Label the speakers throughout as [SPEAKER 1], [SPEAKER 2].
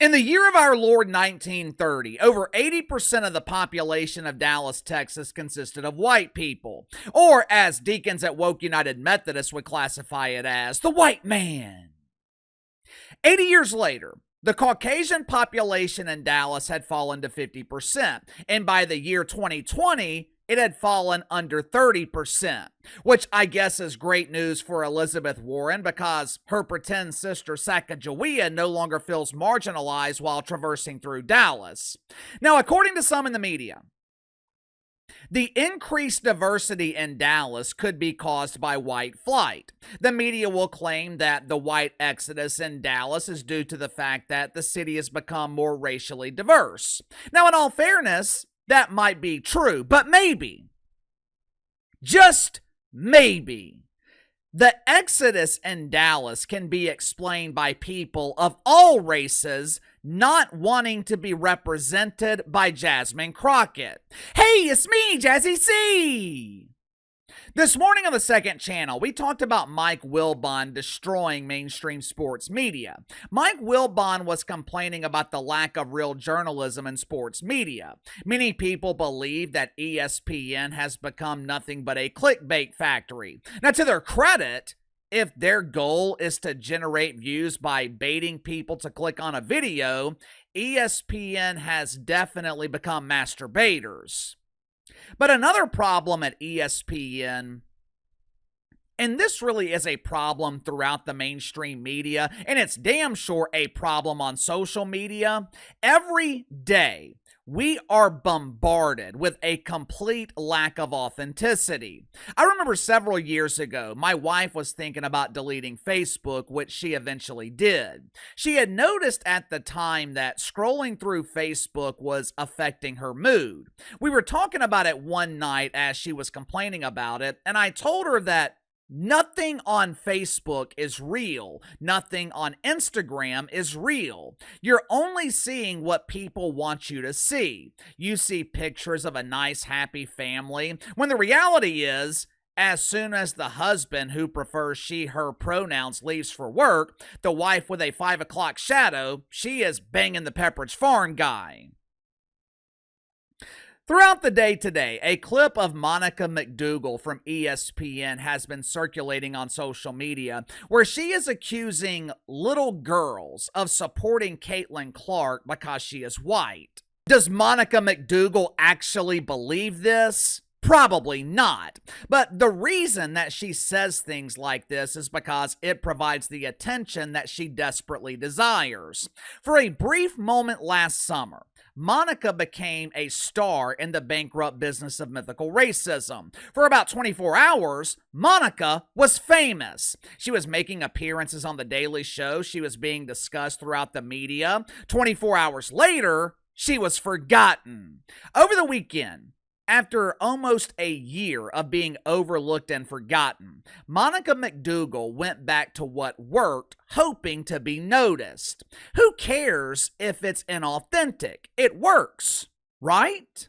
[SPEAKER 1] In the year of our Lord 1930, over 80% of the population of Dallas, Texas consisted of white people, or as deacons at Woke United Methodist would classify it as, the white man. 80 years later, the Caucasian population in Dallas had fallen to 50%, and by the year 2020, it had fallen under 30%, which I guess is great news for Elizabeth Warren because her pretend sister Sacagawea no longer feels marginalized while traversing through Dallas. Now, according to some in the media, the increased diversity in Dallas could be caused by white flight. The media will claim that the white exodus in Dallas is due to the fact that the city has become more racially diverse. Now, in all fairness, that might be true, but maybe, just maybe, the exodus in Dallas can be explained by people of all races not wanting to be represented by Jasmine Crockett. Hey, it's me, Jazzy C! This morning on the second channel, we talked about Mike Wilbon destroying mainstream sports media. Mike Wilbon was complaining about the lack of real journalism in sports media. Many people believe that ESPN has become nothing but a clickbait factory. Now, to their credit, if their goal is to generate views by baiting people to click on a video, ESPN has definitely become masturbators. But another problem at ESPN, and this really is a problem throughout the mainstream media, and it's damn sure a problem on social media, every day we are bombarded with a complete lack of authenticity. I remember several years ago, my wife was thinking about deleting Facebook, which she eventually did. She had noticed at the time that scrolling through Facebook was affecting her mood. We were talking about it one night as she was complaining about it, and I told her that nothing on Facebook is real. Nothing on Instagram is real. You're only seeing what people want you to see. You see pictures of a nice, happy family, when the reality is, as soon as the husband who prefers she/her pronouns leaves for work, the wife with a 5 o'clock shadow, she is banging the Pepperidge Farm guy. Throughout the day today, a clip of Monica McDougal from ESPN has been circulating on social media where she is accusing little girls of supporting Caitlin Clark because she is white. Does Monica McDougal actually believe this? Probably not. But the reason that she says things like this is because it provides the attention that she desperately desires. For a brief moment last summer, Monica became a star in the bankrupt business of mythical racism. For about 24 hours, Monica was famous. She was making appearances on The Daily Show. She was being discussed throughout the media. 24 hours later, she was forgotten. Over the weekend, after almost a year of being overlooked and forgotten, Monica McDougal went back to what worked, hoping to be noticed. Who cares if it's inauthentic? It works, right?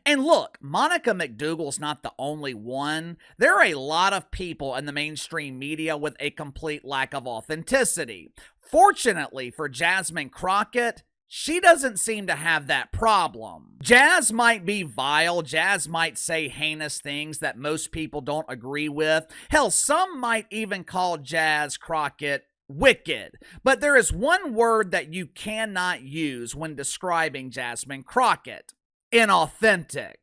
[SPEAKER 1] And look, Monica McDougal's not the only one. There are a lot of people in the mainstream media with a complete lack of authenticity. Fortunately for Jasmine Crockett, she doesn't seem to have that problem. Jazz might be vile. Jazz might say heinous things that most people don't agree with. Hell, some might even call Jazz Crockett wicked. But there is one word that you cannot use when describing Jasmine Crockett: inauthentic.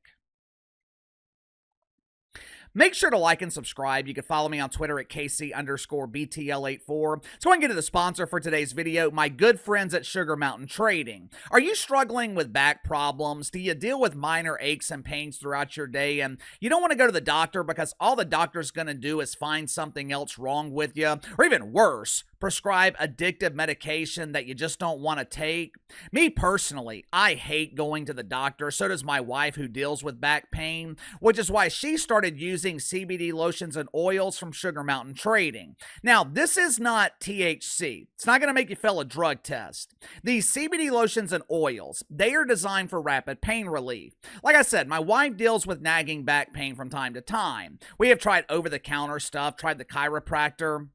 [SPEAKER 1] Make sure to like and subscribe. You can follow me on Twitter at KC_BTL84. Let's go and get to the sponsor for today's video, my good friends at Sugar Mountain Trading. Are you struggling with back problems? Do you deal with minor aches and pains throughout your day and you don't want to go to the doctor because all the doctor's going to do is find something else wrong with you? Or even worse, prescribe addictive medication that you just don't want to take? Me personally, I hate going to the doctor. So does my wife, who deals with back pain, which is why she started using CBD lotions and oils from Sugar Mountain Trading. Now, this is not THC. It's not going to make you fail a drug test. These CBD lotions and oils, they are designed for rapid pain relief. Like I said, my wife deals with nagging back pain from time to time. We have tried over-the-counter stuff, tried the chiropractor.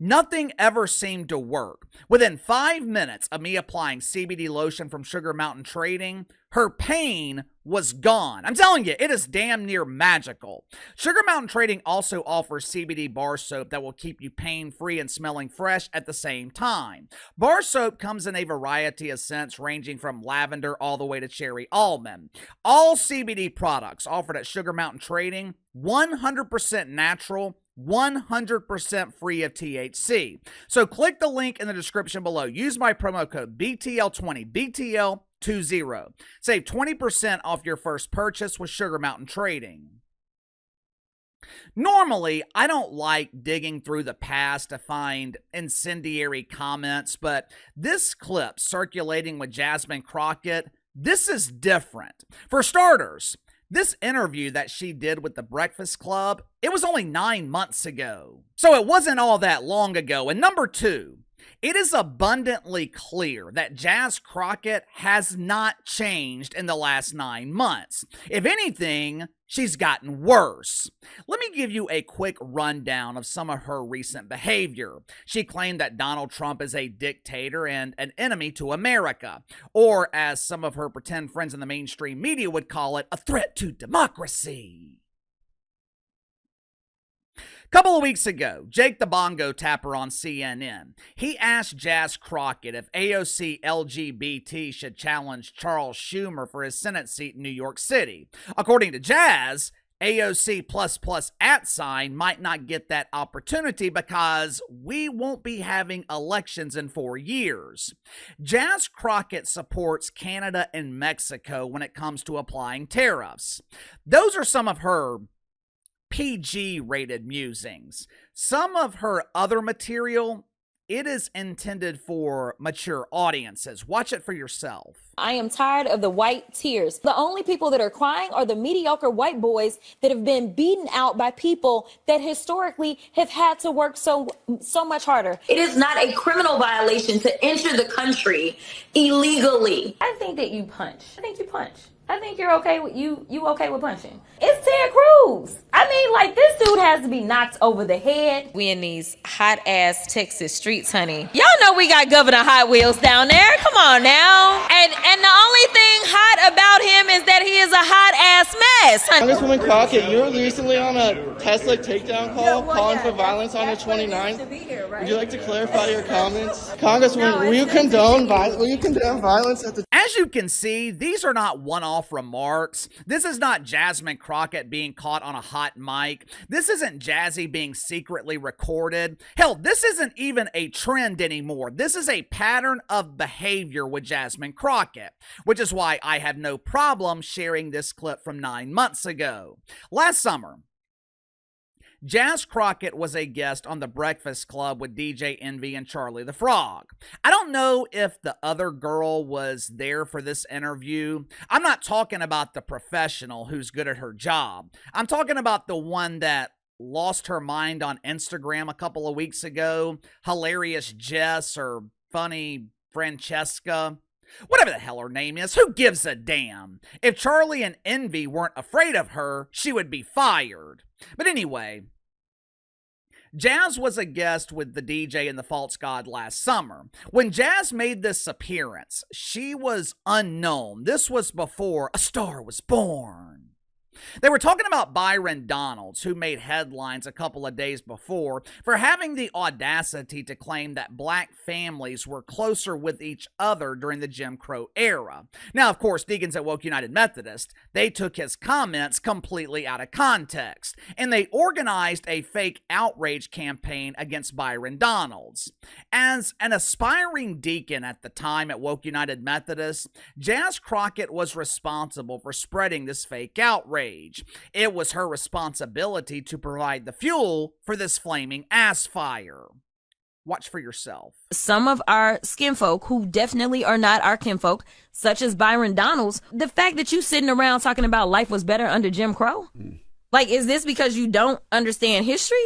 [SPEAKER 1] Nothing ever seemed to work. Within 5 minutes of me applying CBD lotion from Sugar Mountain Trading, her pain was gone. I'm telling you, it is damn near magical. Sugar Mountain Trading also offers CBD bar soap that will keep you pain-free and smelling fresh at the same time. Bar soap comes in a variety of scents ranging from lavender all the way to cherry almond. All CBD products offered at Sugar Mountain Trading, 100% natural, 100% free of THC. So click the link in the description below. Use my promo code BTL20, BTL20. Save 20% off your first purchase with Sugar Mountain Trading. Normally, I don't like digging through the past to find incendiary comments, but this clip circulating with Jasmine Crockett, this is different. For starters, this interview that she did with the Breakfast Club, it was only 9 months ago. So it wasn't all that long ago. And number two, it is abundantly clear that Jas Crockett has not changed in the last 9 months. If anything, she's gotten worse. Let me give you a quick rundown of some of her recent behavior. She claimed that Donald Trump is a dictator and an enemy to America, or as some of her pretend friends in the mainstream media would call it, a threat to democracy. Couple of weeks ago, Jake the Bongo Tapper on CNN, he asked Jas Crockett if AOC LGBT should challenge Charles Schumer for his Senate seat in New York City. According to Jas, AOC++ @ might not get that opportunity because we won't be having elections in 4 years. Jas Crockett supports Canada and Mexico when it comes to applying tariffs. Those are some of her PG-rated musings. Some of her other material, it is intended for mature audiences. Watch it for yourself.
[SPEAKER 2] I am tired of the white tears. The only people that are crying are the mediocre white boys that have been beaten out by people that historically have had to work so much harder.
[SPEAKER 3] It is not a criminal violation to enter the country illegally.
[SPEAKER 2] I think that you punch. I think you punch. I think you're okay with you okay with punching. It's Ted Cruz. I mean, like, this dude has to be knocked over the head. We in these hot ass Texas streets, honey. Y'all know we got Governor Hot Wheels down there. Come on now. And the only thing hot about him is that he is a hot ass mess, honey.
[SPEAKER 4] Congresswoman Crockett, you were recently on a Tesla takedown call calling for violence on the 29th. Would you like to clarify your comments? Congresswoman, will you condone violence at the...
[SPEAKER 1] As you can see, these are not one-off remarks. This is not Jasmine Crockett being caught on a hot mic. This isn't Jazzy being secretly recorded. Hell, this isn't even a trend anymore. This is a pattern of behavior with Jasmine Crockett, which is why I have no problem sharing this clip from 9 months ago. Last summer, Jas Crockett was a guest on The Breakfast Club with DJ Envy and Charlie the Frog. I don't know if the other girl was there for this interview. I'm not talking about the professional who's good at her job. I'm talking about the one that lost her mind on Instagram a couple of weeks ago. Hilarious Jess or funny Francesca. Whatever the hell her name is, who gives a damn? If Charlie and Envy weren't afraid of her, she would be fired. But anyway, Jas was a guest with the DJ and the False God last summer. When Jas made this appearance, she was unknown. This was before a star was born. They were talking about Byron Donalds, who made headlines a couple of days before for having the audacity to claim that black families were closer with each other during the Jim Crow era. Now, of course, deacons at Woke United Methodist, they took his comments completely out of context, and they organized a fake outrage campaign against Byron Donalds. As an aspiring deacon at the time at Woke United Methodist, Jas Crockett was responsible for spreading this fake outrage. It was her responsibility to provide the fuel for this flaming ass fire. Watch for yourself.
[SPEAKER 2] Some of our skinfolk who definitely are not our kinfolk, such as Byron Donalds, the fact that you sitting around talking about life was better under Jim Crow? Like, is this because you don't understand history?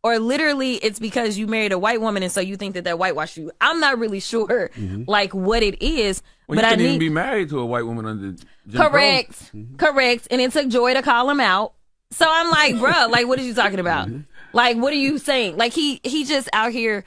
[SPEAKER 2] Or literally it's because you married a white woman and so you think that whitewashed you? I'm not really sure, like, what it is.
[SPEAKER 5] Well,
[SPEAKER 2] but
[SPEAKER 5] you couldn't
[SPEAKER 2] I
[SPEAKER 5] even be married to a white woman under Jim
[SPEAKER 2] Correct.
[SPEAKER 5] Crow.
[SPEAKER 2] Correct. And it took Joy to call him out. So I'm like, bruh, like, what are you talking about? Like, what are you saying? Like, he just out here,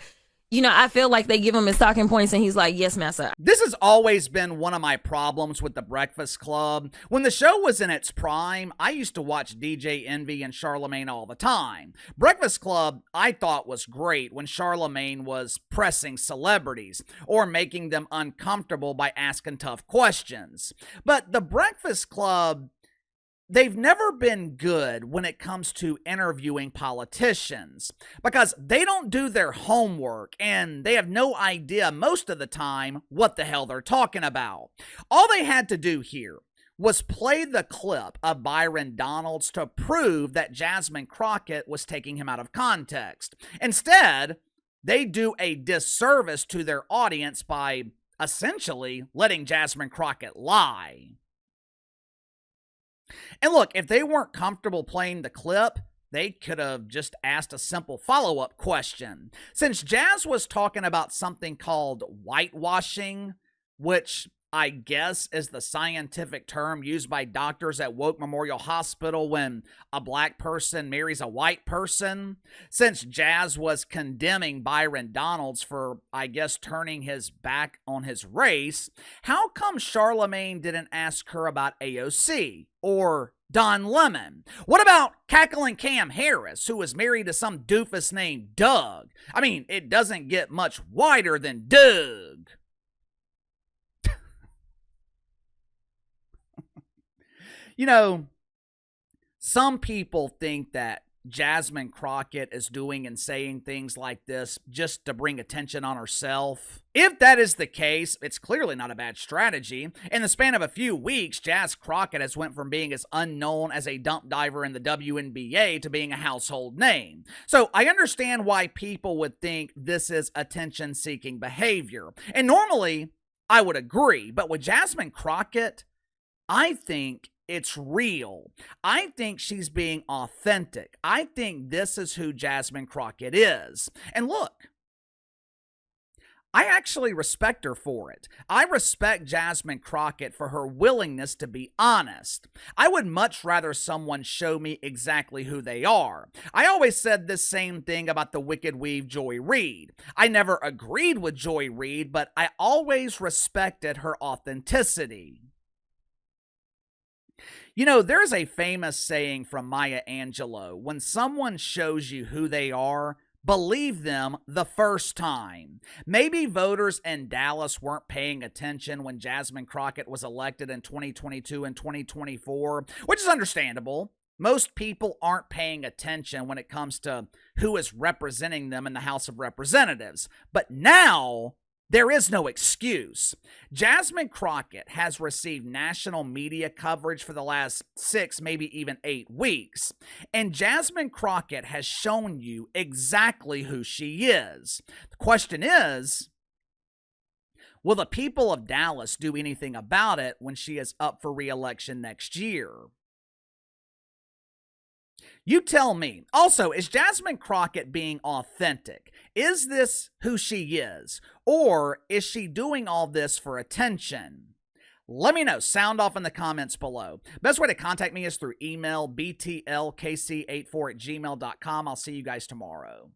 [SPEAKER 2] you know, I feel like they give him his talking points and he's like, yes, massa.
[SPEAKER 1] This has always been one of my problems with The Breakfast Club. When the show was in its prime, I used to watch DJ Envy and Charlemagne all the time. Breakfast Club, I thought, was great when Charlemagne was pressing celebrities or making them uncomfortable by asking tough questions. But The Breakfast Club, they've never been good when it comes to interviewing politicians because they don't do their homework and they have no idea most of the time what the hell they're talking about. All they had to do here was play the clip of Byron Donalds to prove that Jasmine Crockett was taking him out of context. Instead, they do a disservice to their audience by essentially letting Jasmine Crockett lie. And look, if they weren't comfortable playing the clip, they could have just asked a simple follow-up question. Since Jazz was talking about something called whitewashing, which I guess is the scientific term used by doctors at Woke Memorial Hospital when a black person marries a white person. Since Jazz was condemning Byron Donalds for, I guess, turning his back on his race, how come Charlemagne didn't ask her about AOC or Don Lemon? What about cackling Cam Harris, who was married to some doofus named Doug? I mean, it doesn't get much wider than Doug. You know, some people think that Jasmine Crockett is doing and saying things like this just to bring attention on herself. If that is the case, it's clearly not a bad strategy. In the span of a few weeks, Jazz Crockett has went from being as unknown as a dump diver in the WNBA to being a household name. So I understand why people would think this is attention-seeking behavior. And normally, I would agree. But with Jasmine Crockett, I think it's real. I think she's being authentic. I think this is who Jasmine Crockett is. And look, I actually respect her for it. I respect Jasmine Crockett for her willingness to be honest. I would much rather someone show me exactly who they are. I always said this same thing about the Wicked Weave Joy Reid. I never agreed with Joy Reid, but I always respected her authenticity. You know, there's a famous saying from Maya Angelou: when someone shows you who they are, believe them the first time. Maybe voters in Dallas weren't paying attention when Jasmine Crockett was elected in 2022 and 2024, which is understandable. Most people aren't paying attention when it comes to who is representing them in the House of Representatives. But now, there is no excuse. Jasmine Crockett has received national media coverage for the last 6, maybe even 8 weeks. And Jasmine Crockett has shown you exactly who she is. The question is, will the people of Dallas do anything about it when she is up for re-election next year? You tell me. Also, is Jasmine Crockett being authentic? Is this who she is? Or is she doing all this for attention? Let me know. Sound off in the comments below. Best way to contact me is through email, btlkc84@gmail.com. I'll see you guys tomorrow.